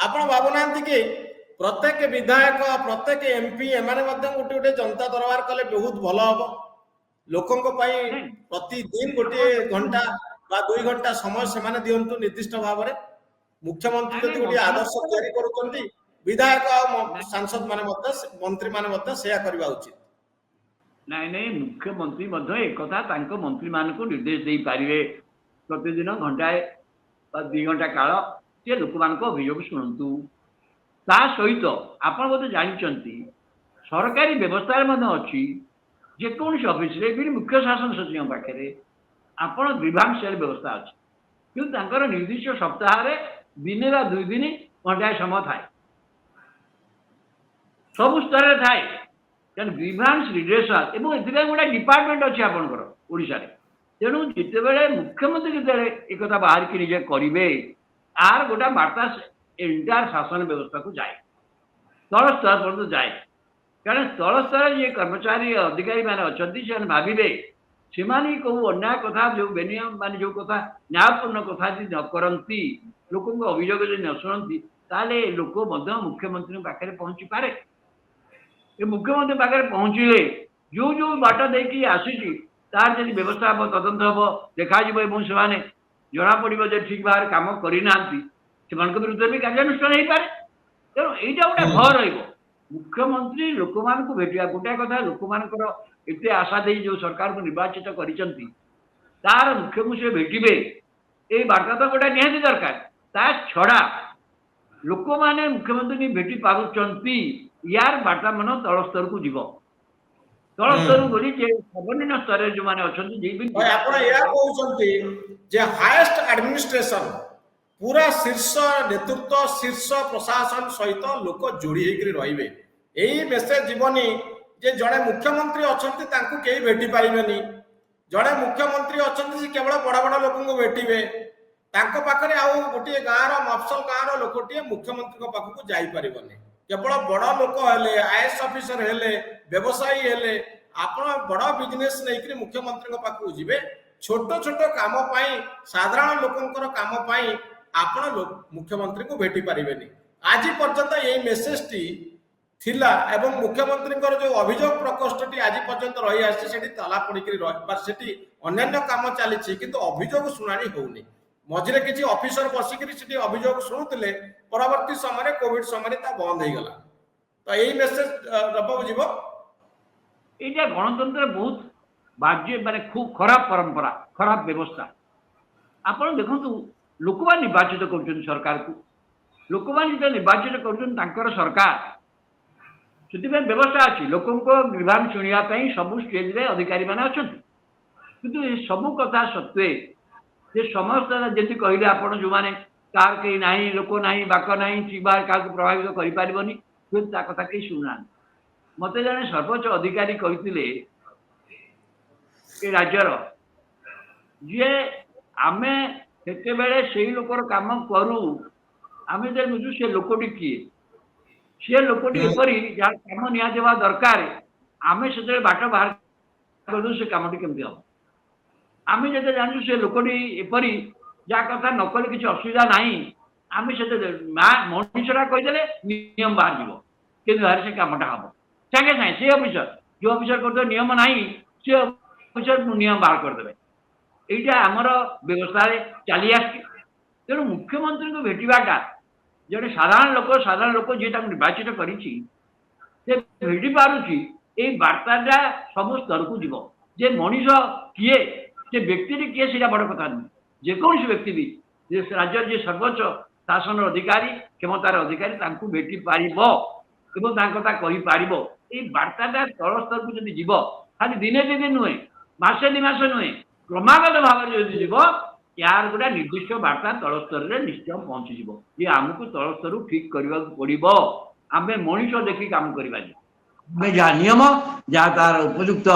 आपण भावुनाहांती कि प्रत्येक विधायक प्रत्येक एमपी एमाने गोटे गोटे जनता दरबार कले बहुत भल हम लोकों प्रतिदिन गोटे घंटा बा 2 घंटा समय से दिंतु निर्दिष्ट भाव में मुख्यमंत्री जब गोटे आदर्श तैयारी करुँच विधायक सांसद माने मंत्री माने करवा उचित नाई नाई मुख्यमंत्री एक मंत्री मान को निर्देश दे पारे प्रतिदिन घंटाए 2 घंटा काल से लोक मान अभियोग शुणु ता सहित आपण बोधे जानते सरकारी व्यवस्था अच्छी जेकोसी ऑफिस रे मुख्य शासन सचिव पाखे आपण ग्रीवांस सेल व्यवस्था अच्छी कि निर्दिष्ट सप्ताह दिने बा 2 दिन घंटाए समय थाए सब स्तर थाए ग्रीवांस रिड्रेसल एवं गोटे डिपार्टमेंट अच्छी आपंकर ओडिशा रे तेणु जिते मुख्यमंत्री जिते एक बाहर की निजे करेंगे आर गोटा बार्ता एंटायर शासन व्यवस्था को जाए तल स्तर पर जाए कारण तल स्तर ये कर्मचारी अधिकारी मैंने अच्छा भावे से कौ अन्याय कथा जो बेनियम मान जो कथा न्यायपूर्ण कथा न करती लोक अभियोग न शुणती ताले लोक मुख्यमंत्री पाखे पहुंची पारे मुख्यमंत्री पाखे पहुंचले जो जो बाट देखिए आसी तार जब व्यवस्था हम तदंत हम देखा से जना पड़ो ठीक भाव कम करना विरुद्ध भी कार्यानुष्ठान हो पाए तेणु यहाँ गोटे भय रुख्यमंत्री लोक मान भेटा गोटे कथा लोक मान एत आशा दे जो सरकार को निर्वाचित कर मुख्यमंत्री भेटे ये बार्ता तो गोटे निहाती दरकार ता छड़ा लोक मैंने मुख्यमंत्री भेटी पार्टी यार बार्ता मान तल स्तर को जीव तल स्तर बोली सर्वनिम्न स्तर जो मैंने अच्छा हाईएस्ट एडमिनिस्ट्रेशन पूरा शीर्ष नेतृत्व शीर्ष प्रशासन सहित लोक जोड़ी रही यही मेसेज जीवनी जे जड़े मुख्यमंत्री अच्छा कहीं भेटी पारे जड़े मुख्यमंत्री अच्छा केवल बड़ बड़ लोक भेटे पाखे आउ गोटे गाँव मफसल गाँव लोकटे मुख्यमंत्री पाखक जापर केवल बड़ लोक आईएएस ऑफिसर हेले व्यवसायी हेले आपण बड़ बिजनेस नहीं मुख्यमंत्री पाखक जी छोट छोट काम साधारण लोकंर काम आपण मुख्यमंत्री को भेटी पारे आज पर्यंत यही मेसेज टी थिला एवं मुख्यमंत्री जो अभियोग प्रकोष्ठ आज पर्यंत रही आसी ताला पड़ी अन्य काम चली किंतु अभियोग शुणाणी होनी मझे किसी ऑफिसर बसिक अभियोग शुणुते परवर्ती समय कोविड समय बंद हो गला तो यही मेसेज रब जीव ये गणतंत्र बहुत बाज्य माने खूब खराब परंपरा खराब व्यवस्था आपण देखु लोक निर्वाचित कर सरकार को लोक जो निर्वाचित कर सरकार से व्यवस्था अच्छी लोक निर्वाचन शुणापी सब स्टेज रे अधिकारी मैंने अच्छा कि सब कथा सत्वे जे समस्त जमी कहले आपण जो मैंने कार कहीं ना लोक ना बाक ना ठीक भाव क्या प्रभावित कर कथा कहीं शुणुना मत जड़े सर्वोच्च अधिकारी कहते राज्यर जी आम से लोकर काम करूँ आम बुझू से लोकटी किए सी लोकटी एपरी जहाँ कम निहती दरकार आम से बाट बाहर कर से कमटी केमती हम आम जो जानू से लोकटी एपरी जहाँ कथा नकले किसी असुविधा ना आम से मनुष्यटा कहीदे नियम बाहर जीव कि से कमटा हम सागे सागे से अफिसर जो अफिसर कर नियम ना सी अफिसर नियम बाहर करदे यहाँ आमर व्यवस्था चली आस तेणु मुख्यमंत्री को भेटाटा जड़े साधारण लोक जी निर्वाचित करी पारुची ये बार्ताटा सब स्तर को जीव जे मनीष किए से व्यक्ति किए से बड़ कथा नुहे जेकोसी व्यक्ति भी राज्य जी सर्वोच्च शासन अधिकारी क्षमतार अधिकारी भेटी पार कथा कहीपर ये बार्ताटा तल स्तर को जब जीव खाली दिने 2 दिन नुहे मासे 2 मास नुहे क्रमागत भाव में जो जीव यार गोटे निर्दिष्ट बार्ता तल स्तर में निश्चय पहुंचीज ये आमको तल स्तर ठीक करने पड़ो आम मनीष देखिए कम करवा जहाँ नियम जहाँ तार उपयुक्त